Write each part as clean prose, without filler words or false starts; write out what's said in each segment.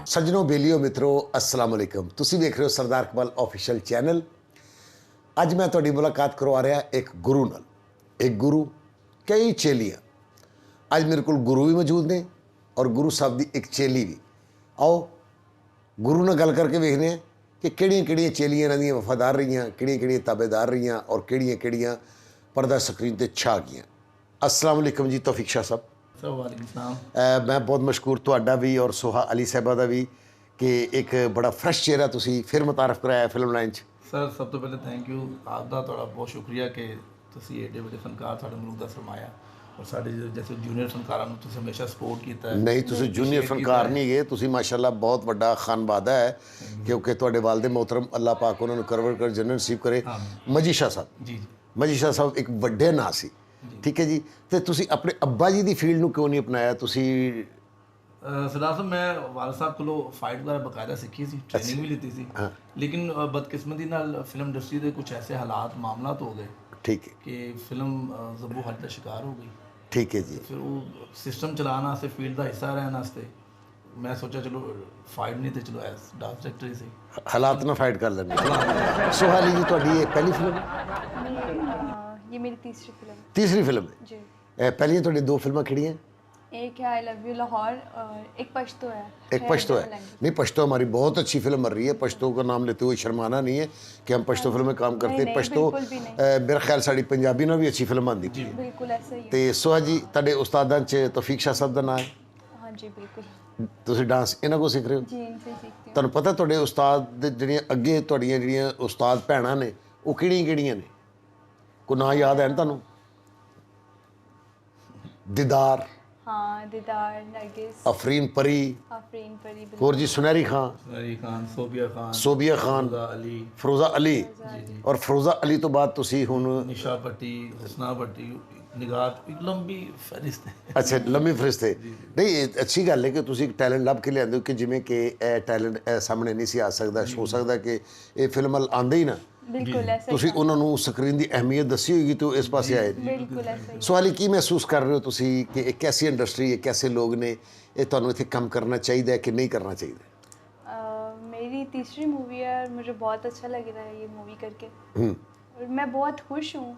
सज्जनों बेलियो मित्रों अस्सलाम वालेकुम। तुसी देख रहे हो सरदार इकबाल ऑफिशियल चैनल। अज मैं तुहाडी मुलाकात करवा रहा एक गुरु नाल। एक गुरु कई चेलियां। अज मेरे को गुरु भी मौजूद ने और गुरु साहब की एक चेली भी। आओ गुरु नाल गल करके वेखने कि किहड़ियां चेलियां इन्हां दियां वफादार रहियां, किहड़ियां ताबेदार रहियां और किहड़ियां पर्दा स्क्रीन ते छा गईयां। अस्सलाम वालेकुम जी तौफीक शाह साहब। मैं बहुत मशहूर तुहाडा भी और सोहा अली साहबा का भी कि एक बड़ा फ्रैश चेहरा तुसी फिर मुतारफ कराया फिल्म लाइन च। सर सब तो पहले थैंक यू आपका बहुत शुक्रिया कि तुसी एडे बड़े फनकार साडे मुल्क दा सरमाया और साडे जैसे जूनियर फनकारां नूं तुसी हमेशा सपोर्ट कीता है। नहीं तुसी जूनियर फनकार नहीं गए, तुसी माशाल्लाह बहुत बड़ा खानबादा है क्योंकि तुहाडे वालिद मोहतरम अल्लाह पाक उन्होंने करवर कर जन्नत नसीब करे। मजीशा साहब जी मजीशा साहब एक वड्डे नां सी, ठीक है जी। तो तुसी अपने अब्बा जी की फील्ड नूं क्यों नहीं अपनाया? तुसी सरदार साहब मैं वालिद साहब कोलों फाइट वगैरह बकायदा सीखी सी, ट्रेनिंग भी लीती सी, लेकिन बदकिस्मती नाल फिल्म इंडस्ट्री के कुछ ऐसे हालात मामलात हो गए, ठीक है कि फिल्म जब्बू हद का शिकार हो गई। ठीक है जी। फिर वो सिस्टम चलाना वास्ते फील्ड का हिस्सा रहने वास्ते मैं सोचा चलो फाइट नहीं तो चलो एज डांस डायरेक्टर ही सही हालात ना फाइट कर लेंगे। सोहाली जी तुहाडी ये पहली फिल्म ये मेरी तीसरी फिल्म है। तीसरी फिल्म है जी। पहली तुहाडी दो फिल्मां किहड़ियां? एक है आई लव यू लाहौर और एक पश्तो है। एक पश्तो है। नहीं पश्तो हमारी बहुत अच्छी फिल्म बन रही है। पश्तो का नाम लेते हुए शर्माना नहीं है कि हम पश्तो फिल्म में काम करते हैं। पश्तो मेरा ख्याल साड़ी पंजाबी ना भी अच्छी फिल्म आती है। बिल्कुल ऐसा ही है। तो सोहा जी तुहाडे उस्तादां च तौफीक शाह साहब का नाम है? हाँ जी बिल्कुल। तुसीं डांस इन्हां को सीख रहे हो? जी इनसे ही सीखती हूँ। तुहानूं पता तुहाडे उस्ताद दे ਜਿਹੜੀਆਂ ਅੱਗੇ ਤੁਹਾਡੀਆਂ ਜਿਹੜੀਆਂ ਉਸਤਾਦ ਭੈਣਾਂ ਨੇ ਉਹ ਕਿਹੜੀਆਂ ਨੇ? ਕੋਈ ਨਾਂ ਯਾਦ ਹੈ ਨਾ ਤੁਹਾਨੂੰ? दिदार, हाँ दीदार, नरगिस, अफरीन परी, आफरीन परी, और जी सुनहरी खान, सोबिया खान, फरोज़ा अली और फरोज़ा अली तो बाद तुसी हुन निशा भट्टी, हुस्ना भट्टी, निगात एक लंबी फहरिस्त है। अच्छा लंबी फहरिस्त है। नहीं ये अच्छी गल है कि तुसी एक टैलेंट लभ के लिआंदे हो कि जिवें कि ए टैलेंट सामने नहीं सी आ सकदा, हो सकदा कि ये फिल्म वाल आंदे ही ना बिल्कुल ऐसा तुसी उन्हां नूं स्क्रीन की अहमियत दसी होगी तो इस पासे आए। बिल्कुल ऐसा ही। सवाली की महसूस कर रहे हो तुसी कि एक कैसी इंडस्ट्री है, कैसे लोग ने ये तुहानूं इत्थे काम करना चाहिए कि नहीं करना चाहिए? मेरी तीसरी मूवी है और मुझे बहुत अच्छा लग रहा है ये मूवी करके और मैं बहुत खुश हूँ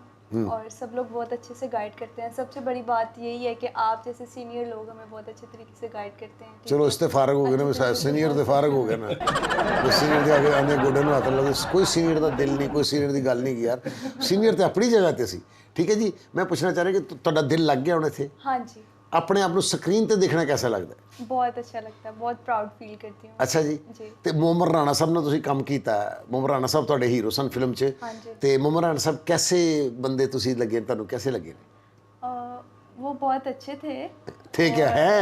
और सब लोग बहुत अच्छे से गाइड करते हैं। सबसे बड़ी बात यही है कि आप जैसे सीनियर लोग हमें बहुत अच्छे तरीके से गाइड करते हैं। चलो इससे फारग हो गए ना, सीनियर तो फारग हो गए ना। जो सीनियर के आगे आने गोडे में हाथ लगे, कोई सीनियर का दिल नहीं, कोई सीनियर की गल नहीं की यार। सीनियर तो अपनी जगह ते सी। ठीक है जी। मैं पूछना चाह रहा कि तुहाडा दिल लग गया होने थे? हाँ जी। अपने आप को स्क्रीन ते देखना कैसा लगता है? बहुत अच्छा लगता है, बहुत प्राउड फील करती हूँ। अच्छा जी। तो मोहम्मद राणा साहब ने तुसी काम कीता है। मोहम्मद राणा साहब तुहाडे हीरो सन फिल्म च। हाँ जी। ते मोहम्मद राणा साहब कैसे बंदे तुसी लगे, तुहानूं कैसे लगे? वो बहुत अच्छे थे क्या है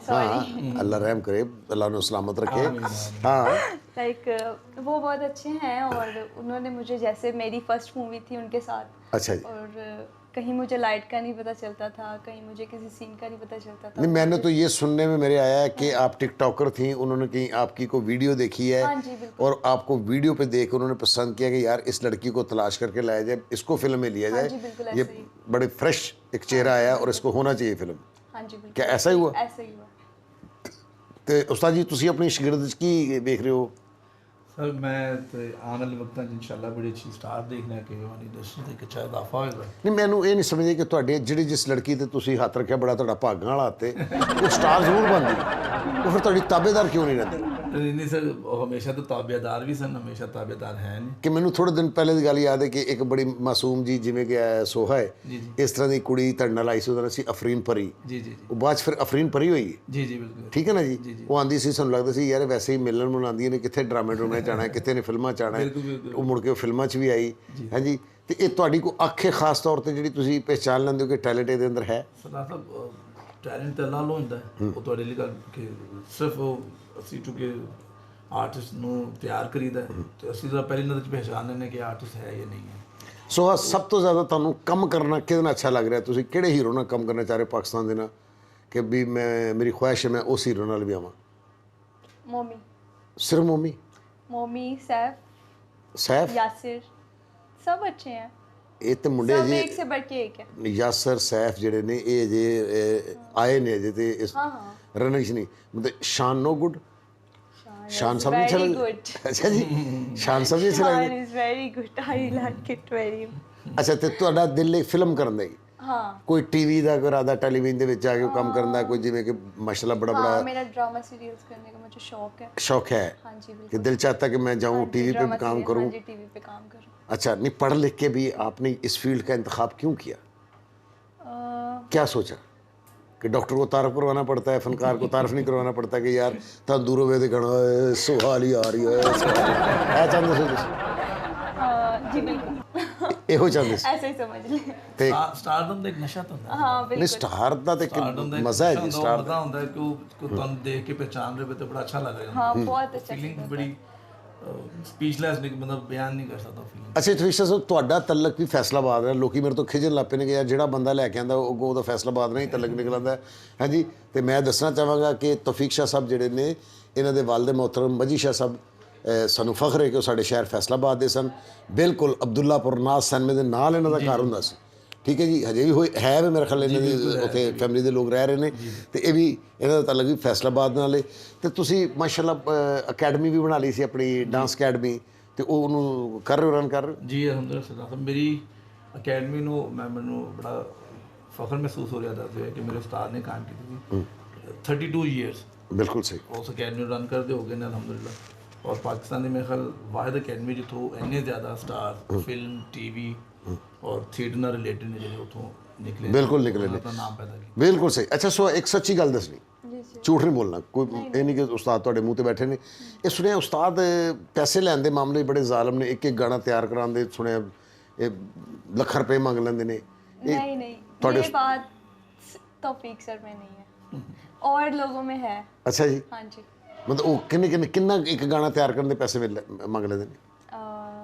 सॉरी। अल्लाह रहम करे, अल्लाह ने सलामत रखे। हाँ लाइक वो बहुत अच्छे हैं और उन्होंने मुझे जैसे मेरी फर्स्ट मूवी थी उनके साथ। अच्छा जी। और कहीं मुझे लाइट का नहीं पता चलता था, कहीं मुझे किसी सीन का नहीं पता चलता था। नहीं मैंने तो ये सुनने में मेरे आया है कि आप टिकटॉकर थी, उन्होंने कहीं आपकी को वीडियो देखी है। हाँ जी, बिल्कुल। और आपको वीडियो पे देख उन्होंने पसंद किया कि यार इस लड़की को तलाश करके लाया जाए, इसको फिल्म में लिया हाँ जाए। जी, बिल्कुल ये ऐसे ही। बड़े फ्रेश एक चेहरा आया और इसको होना चाहिए फिल्म। हाँ जी बिल्कुल। क्या ऐसा ही हुआ? ऐसा ही हुआ। तो उस्ताद जी तुसी अपनी शागिर्द की देख रहे हो? सर मैं तो आने वाले वक्त इंशाल्लाह बड़ी अच्छी स्टार देखना कि हमारी इंडस्ट्री का एक अच्छा इजाफा होगा। नहीं मैनू ये नहीं समझे कि तुहाडे जिहड़ी जिस लड़की ते तुसी हत्थ रखिया बड़ा तुहाडा भागां वाला ते वो स्टार जरूर बनदी, तो फिर तुहाडी ताबेदार क्यों नहीं रहंदी? नहीं सर हमेशा तो ताबेदार भी सन, हमेशा ताबेदार है नहीं कि मैनू थोड़े दिन पहले की गल याद है कि एक बड़ी मासूम जी जिवें कि सोहा है इस तरह की कुड़ी तुहाडे नाल आई सी, ਉਹਦਾ सी अफरीन परी। जी जी वो बाद फिर अफरीन परी हुई। जी जी बिल्कुल ठीक है ना जी। वो आंदी सी सानूं लगदा सी यार वैसे ही मिलन मुलांदियां ने, कित्थे ड्रामे ड्रूमे च आना है, कित्थे ने फिल्मां च आना है। वो मुड़ के फिल्मां च भी आई है जी। तो ये तुहाडी को आखे खास तौर पर जिहड़ी तुसीं पहचान लैंदे हो कि टैलेंट ਇਹਦੇ अंदर है? सरदार साहब टैलेंट तो अल्लाह लो ਹੁੰਦਾ है ਉਹ ਤੁਹਾਡੇ ਲਈ ਗੱਲ ਕਿ ਸਿਰਫ ਅਸੀਂ ਚੁੱਕੇ ਆਰਟਿਸਟ ਨੂੰ ਤਿਆਰ ਕਰੀਦਾ ਤੇ ਅਸੀਂ ਤਾਂ ਪਹਿਲੀ ਨਜ਼ਰ 'ਚ ਪਹਿਚਾਨ ਲੈਂਦੇ ਕਿ ਆਰਟਿਸਟ ਹੈ ਜਾਂ ਨਹੀਂ ਹੈ। ਸੋ ਸਭ ਤੋਂ ਜ਼ਿਆਦਾ ਤੁਹਾਨੂੰ ਕੰਮ ਕਰਨਾ ਕਿਹਦੇ ਨਾਲ ਅੱਛਾ ਲੱਗ ਰਿਹਾ? ਤੁਸੀਂ ਕਿਹੜੇ ਹੀਰੋ ਨਾਲ ਕੰਮ ਕਰਨਾ ਚਾਹ ਰਹੇ ਪਾਕਿਸਤਾਨ ਦੇ ਨਾਲ ਕਿ ਵੀ ਮੈਂ ਮੇਰੀ ख्वाहिश है मैं उस हीरो नाल भी आवां? मोमी। सिर्फ मोमी? मोमी, सैफ, सैफ, यासिर सब अच्छे हैं। ਇਹ ਤੇ ਮੁੰਡੇ सब ਅਜੇ एक से बढ़ के एक है। ਯਾਸਰ ਸੈਫ ਜਿਹੜੇ ਨੇ ਇਹ ਅਜੇ ਆਏ ਨੇ ਅਜੇ ਤੇ ਇਸ हाँ हाँ ਰਨਿੰਗ 'ਚ ਨਹੀਂ ਮਤਲਬ ਸ਼ਾਨ ਨੋ ਗੁੱਡ शान ਸ਼ਾਨ is ਸਭ ਨੂੰ ਅੱਛਾ very ਲੱਗਦਾ good। ਅੱਛਾ ਜੀ ਸ਼ਾਨ ਸਭ ਨੂੰ ਅੱਛਾ शान ਲੱਗਦਾ is very good, I like it very। ਅੱਛਾ ਤੇ ਤੁਹਾਡਾ ਦਿਲ ਇੱਕ ਫਿਲਮ ਕਰਨ ਦਾ ਹੀ हाँ ਕੋਈ ਟੀਵੀ ਦਾ ਕੋਈ ਰਾਦਾ ਟੈਲੀਵਿਜ਼ਨ ਦੇ ਵਿੱਚ ਆ ਕੇ ਕੰਮ ਕਰਨ ਦਾ ਕੋਈ ਜਿਵੇਂ ਕਿ ਮਾਸ਼ਾਅੱਲਾ ਬੜਾ हाँ बड़ा मेरा ड्रामा सीरियल्स करने का मुझे शौक है। शौक है हाँ जी कि बिल्कुल। दिल चाहता कि मैं जाऊं टीवी पे ड्रामा काम सीरियल, करूं हाँ जी टीवी पे काम करूं। अच्छा नहीं पढ़ लिख के भी आपने इस फील्ड का इंतखाब क्यों किया क्या सोचा कि डॉक्टर को तारफ करवाना पड़ता है फनकार को तारफ नहीं करवाना पड़ता कि यार तंदूरों में देखना सुहाली आ रही है ऐ चाहते सी तुसीं? जी बिल्कुल ਇਹੋ ਚਾਹੁੰਦੇ ਸੀ ऐसे ही समझ लें। ਤੇ ਸਟਾਰਡਮ ਦਾ ਇੱਕ ਨਸ਼ਾ ਤਾਂ ਹੁੰਦਾ हाँ ਨਹੀਂ बिल्कुल। ਸਟਾਰ ਦਾ ਤੇ ਸਟਾਰਡਮ ਦਾ ਇੱਕ ਮਜ਼ਾ ਹੈ ਨਸ਼ਾ ਜੀ ਹੁੰਦਾ, ਸਟਾਰ ਮਜ਼ਾ ਹੁੰਦਾ ਹੈ ਕਿ ਉਹ ਤੁਹਾਨੂੰ ਦੇਖ ਕੇ ਪਹਿਚਾਨ ਰਹੇ ਤੇ ਬੜਾ ਅੱਛਾ ਲੱਗ ਰਿਹਾ हाँ बहुत अच्छा ਫੀਲਿੰਗ ਬੜੀ ਸਪੀਚਲੈਸ ਨਹੀਂ ਬੰਦਾ ਬਿਆਨ ਨਹੀਂ ਕਰ ਸਕਦਾ ਫੀਲਿੰਗ। ਅੱਛਾ ਤਵੀਸ਼ਾ ਸਾਹਿਬ ਤੁਹਾਡਾ ਤਲਕ ਵੀ ਫੈਸਲਾਬਾਦ ਹੈ ਲੋਕੀ ਮੇਰੇ ਤੋਂ ਖਿਜਣ ਲੱਗ ਪਏ ਨੇ ਕਿ ਯਾਰ ਜਿਹੜਾ ਬੰਦਾ ਲੈ ਕੇ ਆਂਦਾ ਉਹ ਉਹਦਾ ਫੈਸਲਾਬਾਦ ਨਹੀਂ ਤਲਕ ਨਿਕਲ ਆਉਂਦਾ ਹੈ ਹਾਂਜੀ ਤੇ ਮੈਂ ਦੱਸਣਾ ਚਾਹਾਂਗਾ ਕਿ ਤੌਫੀਕ ਸ਼ਾਹ ਸਾਹਿਬ ਜਿਹੜੇ ਨੇ ਇਹਨਾਂ ਦੇ ਵਾਲਿਦ ਮੁਹਤਰਮ ਮਜੀ ਸ਼ਾਹ ਸਾਹਿਬ ਸਾਨੂੰ ਫਖਰ ਹੈ ਕਿ ਉਹ ਸਾਡੇ ਸ਼ਹਿਰ ਫੈਸਲਾਬਾਦ ਦੇ ਸਨ ਬਿਲਕੁਲ ਅਬਦੁੱਲਾਪੁਰ ਨਾਜ਼ ਸੈਨਮੇ ਦੇ ਨਾਲ ਇਹਨਾਂ ਦਾ ਘਰ ਹੁੰਦਾ ਸੀ ਠੀਕ ਹੈ ਜੀ ਹਜੇ ਵੀ ਹੋਈ ਹੈ ਵੀ ਮੇਰੇ ਖਿਆਲ ਇਹਨਾਂ ਦੀ ਉੱਥੇ ਫੈਮਿਲੀ ਦੇ ਲੋਕ ਰਹਿ ਰਹੇ ਨੇ ਤੇ ਇਹ ਵੀ ਇਹਨਾਂ ਦਾ ਤਾਲੁਕ ਵੀ ਫੈਸਲਾਬਾਦ ਨਾਲ ਹੈ ਤੇ ਤੁਸੀਂ ਮਾਸ਼ਾਅੱਲਾ ਅਕੈਡਮੀ ਵੀ ਬਣਾ ਲਈ ਸੀ ਆਪਣੀ ਡਾਂਸ ਅਕੈਡਮੀ ਤੇ ਉਹ ਉਹਨੂੰ ਕਰ ਰਹੇ ਹੋ ਰਨ ਕਰ ਰਹੇ ਹੋ ਜੀ ਅਲਹਮਦੁਲਿਲਾ ਸਰਦਾਰ ਸਾਹਿਬ ਮੇਰੀ ਅਕੈਡਮੀ ਨੂੰ ਮੈਨੂੰ ਬੜਾ ਫਖਰ ਮਹਿਸੂਸ ਹੋ ਰਿਹਾ ਦੱਸਦੇ ਕਿ ਮੇਰੇ ਉਸਤਾਦ ਨੇ ਕਾਇਮ ਕੀਤੀ ਸੀ 32 ਇਅਰਸ ਬਿਲਕੁਲ ਸਹੀ ਉਸ ਅਕੈਡਮੀ ਨੂੰ ਰਨ ਕਰਦੇ ਹੋ ਗਏ ਨੇ ਅਲਹਮਦੁਲਿਲਾ ਔਰ ਪਾਕਿਸਤਾਨ ਦੀ ਮੇਰੇ ਖਿਆਲ ਵਾਹਿਦ ਅਕੈਡਮੀ ਜਿੱਥੋਂ ਇੰਨੇ ਜ਼ਿਆਦਾ ਸਟਾਰ ਫਿਲਮ ਟੀਵੀ ਔਰ ਥੀਏਟਰ ਨਾਲ ਰਿਲੇਟਡ ਨੇ ਜਿਹੜੇ ਉੱਥੋਂ ਨਿਕਲੇ ਬਿਲਕੁਲ ਨਿਕਲੇ ਨੇ ਆਪਣਾ ਨਾਮ ਪੈਦਾ ਕੀਤਾ ਬਿਲਕੁਲ ਸਹੀ ਅੱਛਾ ਸੋ ਇੱਕ ਸੱਚੀ ਗੱਲ ਦੱਸਣੀ जी जी। ਝੂਠ ਨਹੀਂ ਬੋਲਣਾ ਕੋਈ ਇਹ ਨਹੀਂ ਕਿ ਉਸਤਾਦ ਤੁਹਾਡੇ ਮੂੰਹ ਤੇ ਬੈਠੇ ਨੇ ਇਹ ਸੁਣਿਆ ਉਸਤਾਦ ਪੈਸੇ ਲੈਣ ਦੇ ਮਾਮਲੇ 'ਚ ਬੜੇ ਜ਼ਾਲਮ ਨੇ ਇੱਕ ਇੱਕ ਗਾਣਾ ਤਿਆਰ ਕਰਾਉਣ ਦੇ ਸੁਣਿਆ ਇਹ ਲੱਖਾਂ ਰੁਪਏ ਮੰਗ ਲੈਂਦੇ ਨੇ नहीं नहीं ये बात तौफीक सर में नहीं है और लोगों में है। ਅੱਛਾ ਜੀ हाँ जी ਮਤਲਬ ਉਹ ਕਿੰਨਾ ਇੱਕ ਗਾਣਾ ਤਿਆਰ ਕਰਨ ਦੇ ਪੈਸੇ ਮੰਗ ਲੈਂਦੇ ਨੇ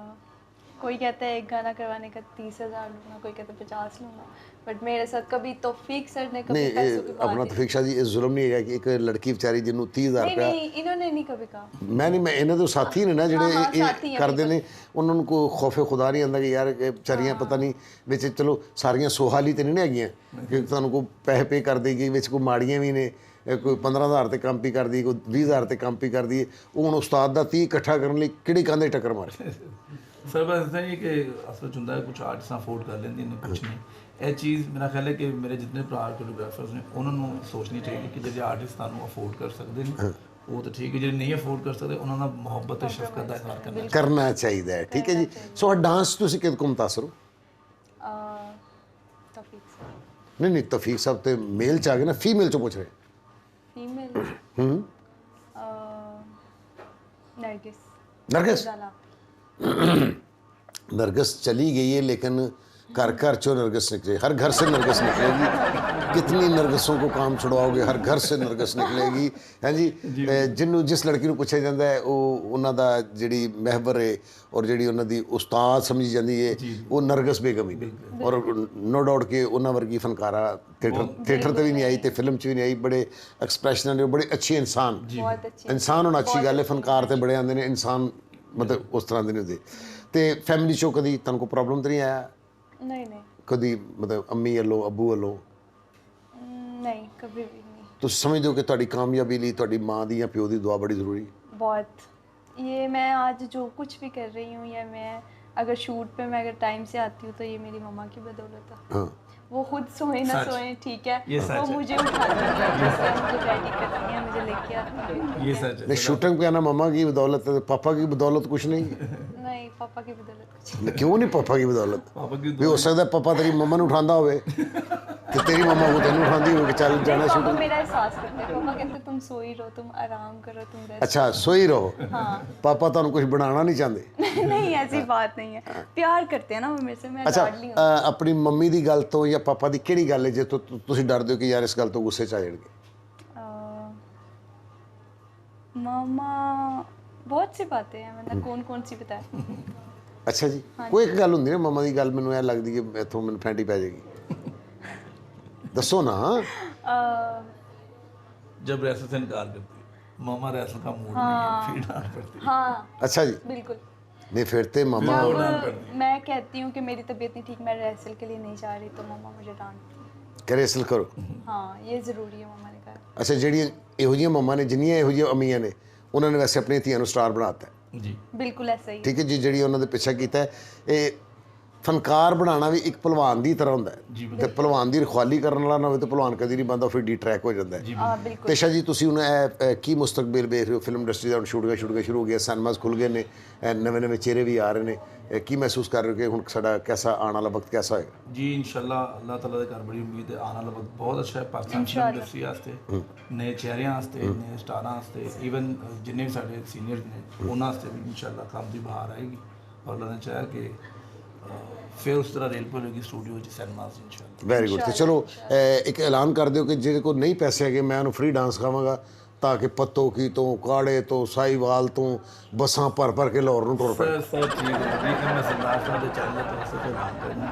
कोई कहता है एक गाना करवाने का 30,000 लूँगा, कोई कहता है 50 लूँगा, बट मेरे साथ कभी तौफीक सर ने कभी नहीं पैसों की बात ਆਪਣਾ ਤੌਫੀਕ ਸ਼ਾਹ ਜੀ ਇਹ ਜ਼ੁਲਮ ਨਹੀਂ ਹੈਗਾ ਕਿ ਇੱਕ ਲੜਕੀ ਵਿਚਾਰੀ ਜਿਹਨੂੰ 30,000 नहीं ਰੁਪਇਆ नहीं इन्होंने नहीं कभी कहा। ਮੈਂ ਇਹਨਾਂ ਦੇ ਸਾਥੀ ਨੇ ਨਾ ਜਿਹੜੇ ਹਾਂ, ਸਾਥੀ ਇਹ ਆ, ਕਰਦੇ ਨੇ ਉਹਨਾਂ ਨੂੰ ਕੋਈ ਖੌਫੇ ਖੁਦਾ ਨਹੀਂ ਆਉਂਦਾ ਕਿ ਯਾਰ ਇਹ ਵਿਚਾਰੀਆਂ ਪਤਾ ਨਹੀਂ ਵਿੱਚ ਚਲੋ ਸਾਰੀਆਂ ਸੋਹਾਲੀ ਤੇ ਨਹੀਂ ਹੈਗੀਆਂ ਕਿ ਤੁਹਾਨੂੰ ਕੋਈ ਪੈਸੇ ਪੇ ਕਰ ਦੇਗੀ ਵਿੱਚ ਕੋਈ ਮਾੜੀਆਂ ਵੀ ਨੇ ਕੋਈ 15,000 ਤੇ ਕੰਮ ਵੀ ਕਰਦੀ ਕੋਈ 20,000 ਤੇ ਕੰਮ ਵੀ ਕਰਦੀ ਹੈ ਉਹ ਹੁਣ ਉਸਤਾਦ ਦਾ 30 ਇਕੱਠਾ ਕਰਨ ਲਈ ਕਿਹੜੀ ਕੰਧੇ ਟੱਕਰ ਮਾਰੇ ਸਰ ਬਸ ਇਦਾਂ ਹੀ ਕਿ ਅਸਲ 'ਚ ਹੁੰਦਾ ਕੁਝ ਆਰਟਿਸਟਾਂ ਅਫੋਰਡ ਕਰ ਲੈਂਦੀਆਂ ਨੇ ਕੁਝ ਨਹੀਂ ਇਹ ਚੀਜ਼ ਮੇਰਾ ਖਿਆਲ ਹੈ ਕਿ ਮੇਰੇ ਜਿੰਨੇ ਭਰਾ ਕੋਰੀਓਗ੍ਰਾਫਰਸ ਨੇ ਉਹਨਾਂ ਨੂੰ ਸੋਚਣੀ ਚਾਹੀਦੀ ਕਿ ਜਿਹੜੇ ਆਰਟਿਸਟ ਤੁਹਾਨੂੰ ਅਫੋਰਡ ਕਰ ਸਕਦੇ ਨੇ ਉਹ ਤਾਂ ਠੀਕ ਹੈ ਜਿਹੜੇ ਨਹੀਂ ਅਫੋਰਡ ਕਰ ਸਕਦੇ ਉਹਨਾਂ ਦਾ ਮੁਹੱਬਤ ਤੇ ਸ਼ਫਕਤ ਦਾ ਇਜ਼ਹਾਰ ਕਰਨਾ ਕਰਨਾ ਚਾਹੀਦਾ ਹੈ ਠੀਕ ਹੈ ਜੀ ਸੋ ਡਾਂਸ ਤੁਸੀਂ ਕਿਹਦੇ ਕੋਲ ਮੁਤਾਸਰ ਹੋ तौफीक सर। ਨਹੀਂ ਤੌਫੀਕ ਸਾਹਿਬ ਤੇ ਮੇਲ ਚ ਆ ਗਏ ਨਾ ਫੀਮੇਲ ਚ ਪੁੱਛ ਰਹੇ फीमेल नरगिस नरगिस ज़ाला। नरगिस चली गई है लेकिन घर घर चो नरगिस निकले हर घर से नरगिस निकलेगी कितनी नरगिसों को काम छुड़वाओगे हर घर से नरगिस निकलेगी है जी जिन्हों जिस लड़की ਨੂੰ ਪੁੱਛਿਆ ਜਾਂਦਾ ਹੈ ਉਹ ਉਹਨਾਂ ਦਾ ਜਿਹੜੀ ਮਹਿਬਰ ਹੈ ਔਰ ਜਿਹੜੀ ਉਹਨਾਂ ਦੀ ਉਸਤਾਦ ਸਮਝੀ ਜਾਂਦੀ ਹੈ ਉਹ ਨਰਗਿਸ ਬੇਗਮ ਹੀ ਔਰ ਨੋ ਡਾਊਟ ਕਿ ਉਹਨਾਂ ਵਰਗੀ ਫਨਕਾਰਾ ਥੀਏਟਰ ਤੇ ਵੀ ਨਹੀਂ ਆਈ ਤੇ ਫਿਲਮ 'ਚ ਵੀ ਨਹੀਂ ਆਈ ਬੜੇ ਐਕਸਪ੍ਰੈਸ਼ਨ ਨੇ ਬੜੇ ਅੱਛੇ ਇਨਸਾਨ बहुत अच्छी। ਇਨਸਾਨ ਹੋਣਾ ਅੱਛੀ ਗੱਲ ਹੈ ਫਨਕਾਰ ਤੇ ਬੜੇ ਆਉਂਦੇ ਨੇ ਇਨਸਾਨ ਮਤਲਬ ਉਸ ਤਰ੍ਹਾਂ ਦੇ ਨਹੀਂ ਹੁੰਦੇ ਤੇ ਫੈਮਿਲੀ 'ਚੋਂ ਕਦੀ ਤੁਹਾਨੂੰ ਕੋਈ ਪ੍ਰੋਬਲਮ ਤਾਂ ਨਹੀਂ ਆਇਆ नहीं नहीं ਕਦੀ ਮਤਲਬ ਅੰਮੀ ਵੱਲੋਂ ਅੱਬੂ ਵੱਲੋਂ नहीं कभी भी नहीं। ਤੁਸੀਂ ਸਮਝਦੇ ਹੋ ਕਿ ਤੁਹਾਡੀ ਕਾਮਯਾਬੀ ਲਈ ਤੁਹਾਡੀ ਮਾਂ ਦੀ ਜਾਂ ਪਿਓ ਦੀ ਦੁਆ ਬੜੀ ਜ਼ਰੂਰੀ ਹੈ बहुत ये मैं आज जो कुछ भी कर रही हूँ या मैं अगर शूट पे मैं अगर टाइम से आती हूँ तो ये मेरी मम्मा की बदौलत है। हाँ वो खुद सोए ना सच। सोए ठीक है ये सच वो है। मुझे उठाती है मुझे रेडी करती है मुझे लेके आती है। ये सच है नहीं शूटिंग पे आना मम्मा की बदौलत है पापा की बदौलत कुछ नहीं है नहीं पापा की बदौलत कुछ क्यों नहीं पापा की बदौलत ਪਾਪਾ ਕੀ ਵੀ ਹੋ ਸਕਦਾ ਪਾਪਾ ਤੇਰੀ ਮੰਮਾ ਨੂੰ ਉਠਾਉਂਦਾ ਹੋਵੇ ਤੇ ਤੇਰੀ ਮੰਮਾ ਉਹ ਤੈਨੂੰ ਉਠਾਉਂਦੀ ਹੋਵੇ ਕਿ ਚੱਲ ਜਾਣਾ पापा ਸ਼ੂਟਿੰਗ मेरा एहसास करते हैं पापा कहते तुम सोई रहो तुम आराम करो तुम रेस्ट। ਅੱਛਾ ਸੋਈ ਰਹੋ हाँ ਪਾਪਾ ਤੁਹਾਨੂੰ ਕੁਝ ਬਣਾਉਣਾ ਨਹੀਂ ਚਾਹੁੰਦੇ नहीं ऐसी बात नहीं है प्यार करते हैं ना वो मेरे से मैं ਅੱਛਾ लाडली हूँ। ਆਪਣੀ ਮੰਮੀ ਦੀ ਗੱਲ ਤੋਂ ਜਾਂ ਪਾਪਾ ਦੀ ਕਿਹੜੀ ਗੱਲ ਹੈ ਜੇ ਤੁਸੀਂ ਡਰਦੇ ਹੋ ਕਿ ਯਾਰ ਇਸ ਗੱਲ ਤੋਂ ਗੁੱਸੇ 'ਚ ਆ ਜਾਣਗੇ मामा बहुत सी बातें हैं मतलब कौन कौन सी बताए। ਅੱਛਾ ਜੀ ਕੋਈ ਇੱਕ ਗੱਲ ਹੁੰਦੀ ਨਾ ਮੰਮਾ ਦੀ ਗੱਲ ਮੈਨੂੰ ਐ ਲੱਗਦੀ ਕਿ ਇੱਥੋਂ ਮੈਨੂੰ ਫੈਂਟੀ ਪੈ ਜਾਏਗੀ ਦੱਸੋ ਨਾ जब रेसल से इनकार करती है मामा रेसल का मूड नहीं है फिर डांट पड़ती है हाँ ਅੱਛਾ ਜੀ बिल्कुल नहीं फिर तो मामा और डांट पड़ती जब मैं कहती हूँ कि मेरी तबीयत नहीं ठीक, मैं रिहर्सल के लिए नहीं जा रही, तो मम्मा मुझे डांटती हैं। करेसल करो। हाँ ये ज़रूरी है, मम्मा ने कहा। ਅੱਛਾ ਜਿਹੜੀਆਂ ਇਹੋ ਜਿਹੀਆਂ ਮੰਮਾਂ ਨੇ, ਜਿੰਨੀਆਂ ਇਹੋ ਜਿਹੀਆਂ ਅਮੀਆਂ ਨੇ, ਉਹਨਾਂ ਨੇ ਵੈਸੇ ਆਪਣੀਆਂ ਧੀਆਂ ਨੂੰ ਸਟਾਰ ਬਣਾਤਾ ਹੈ। जी बिल्कुल ऐसा ही है। ਠੀਕ ਹੈ ਜੀ। ਜਿਹੜੀ ਉਹਨਾਂ ਦੇ ਪਿੱਛੇ ਕੀਤਾ ਹੈ, ਇਹ ਫਨਕਾਰ ਬਣਾਉਣਾ ਵੀ ਇੱਕ ਭਲਵਾਨ ਦੀ ਤਰ੍ਹਾਂ ਹੁੰਦਾ ਜੀ, ਹੈ, ਤੇ ਭਲਵਾਨ ਦੀ ਰਖਵਾਲੀ ਕਰਨ ਵਾਲਾ ਨਾ ਹੋਵੇ ਤਾਂ ਭਲਵਾਨ ਕਦੀ ਨਹੀਂ ਬਣਦਾ, ਫਿਰ ਡੀਟਰੈਕ ਹੋ ਜਾਂਦਾ ਹੈ। जी बिल्कुल। ਤੇਸ਼ਾ ਜੀ ਤੁਸੀਂ ਹੁਣ ਕੀ ਮੁਸਤਕਬਲ ਵੇਖ ਰਹੇ ਹੋ? ਫਿਲਮ ਇੰਡਸਟਰੀ ਦਾ ਹੁਣ ਸ਼ੂਟਿੰਗਾਂ ਸ਼ੁਰੂ ਹੋ ਗਈਆਂ, ਸਿਨੇਮਾਸ ਖੁੱਲ ਗਏ ਨੇ, ਨਵੇਂ ਨਵੇਂ ਚਿਹਰੇ ਵੀ ਆ ਰਹੇ ਨੇ, ਕੀ ਮਹਿਸੂਸ ਕਰ ਰਹੇ ਹੋ ਕਿ ਹੁਣ ਸਾਡਾ ਕੈਸਾ ਆਉਣ ਵਾਲਾ ਵਕਤ ਕੈਸਾ ਹੋਏਗਾ? जी इंशाल्लाह अल्लाह ताला दे घर बड़ी उम्मीद है, आने वाला वक्त बहुत अच्छा है पाकिस्तान फिल्म इंडस्ट्री वास्ते, नए चेहरिਆਂ वास्ते, नए स्टारां वास्ते, ਈਵਨ जिन्ने भी साडे सीनियर्स ने ਉਹਨਾਂ ਵਾਸਤੇ ਵੀ इंशाल्लाह काम ਦੀ ਬਹਾਰ ਆਏਗੀ। और अल्लाह ने चाहा कि फिर उस तरह रेल पर होगी स्टूडियो च सिनेमास इंशाल्लाह। Very good. ਤੇ ਚਲੋ ਇੱਕ ਐਲਾਨ ਕਰ ਦਿਓ ਕਿ ਜਿਹਦੇ ਕੋਲ ਨਹੀਂ ਪੈਸੇ ਹੈਗੇ, ਮੈਂ ਉਹਨੂੰ ਫ੍ਰੀ ਡਾਂਸ ਖਾਵਾਂਗਾ, ਤਾਂ ਕਿ ਪੱਤੋਕੀ ਤੋਂ, ਕਾੜੇ ਤੋਂ, ਸਾਈਵਾਲ ਤੋਂ ਬੱਸਾਂ ਭਰ ਕੇ ਲਾਹੌਰ ਨੂੰ ਟੁਰ ਪਏ। सर ठीक है, लेकिन मैं सरदार साहब के चैनल पर से ऐलान करना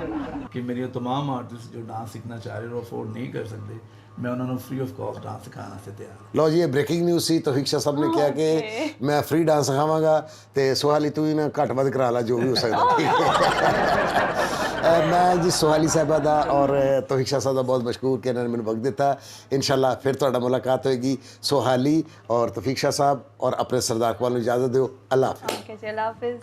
कि मेरी वो तमाम आर्टिस्ट जो डांस सीखना चाह रहे हैं और अफोर्ड नहीं कर सकते, मैं उन्होंने फ्री ऑफ कॉस्ट डांस सिखाने से तैयार हूँ। ਲਓ ਜੀ, ਇਹ ਬ੍ਰੇਕਿੰਗ ਨਿਊਜ਼ ਸੀ। ਤੌਫੀਕ ਸ਼ਾਹ ਸਾਹਿਬ ਨੇ ਕਿਹਾ ਕਿ ਮੈਂ ਫ੍ਰੀ ਡਾਂਸ ਸਿਖਾਵਾਂਗਾ, ਤੇ ਸੁਹਾਲੀ ਤੂੰ ਹੀ ਨਾ ਘੱਟ ਵੱਧ ਕਰਾ ਲਾ ਜੋ ਵੀ ਹੋ ਸਕਦਾ। ਠੀਕ ਹੈ। ਮੈਂ ਜੀ ਸੁਹਾਲੀ ਸਾਹਿਬਾ ਦਾ ਔਰ ਤੌਫੀਕ ਸ਼ਾਹ ਸਾਹਿਬ ਦਾ ਬਹੁਤ ਮਸ਼ਕੂਰ ਕਿ ਇਹਨਾਂ ਨੇ ਮੈਨੂੰ ਵਕਤ ਦਿੱਤਾ। ਇਨਸ਼ਾਅੱਲਾ ਫਿਰ ਤੁਹਾਡਾ ਮੁਲਾਕਾਤ ਹੋਏਗੀ। ਸੁਹਾਲੀ ਔਰ ਤੌਫੀਕ ਸ਼ਾਹ ਸਾਹਿਬ ਔਰ ਆਪਣੇ ਸਰਦਾਰ ਇਕਬਾਲ ਨੂੰ ਇਜਾਜ਼ਤ ਦਿਓ। ਅੱਲਾ ਹਾਫਿਜ਼। ओके जी, अल्लाह हाफिज़।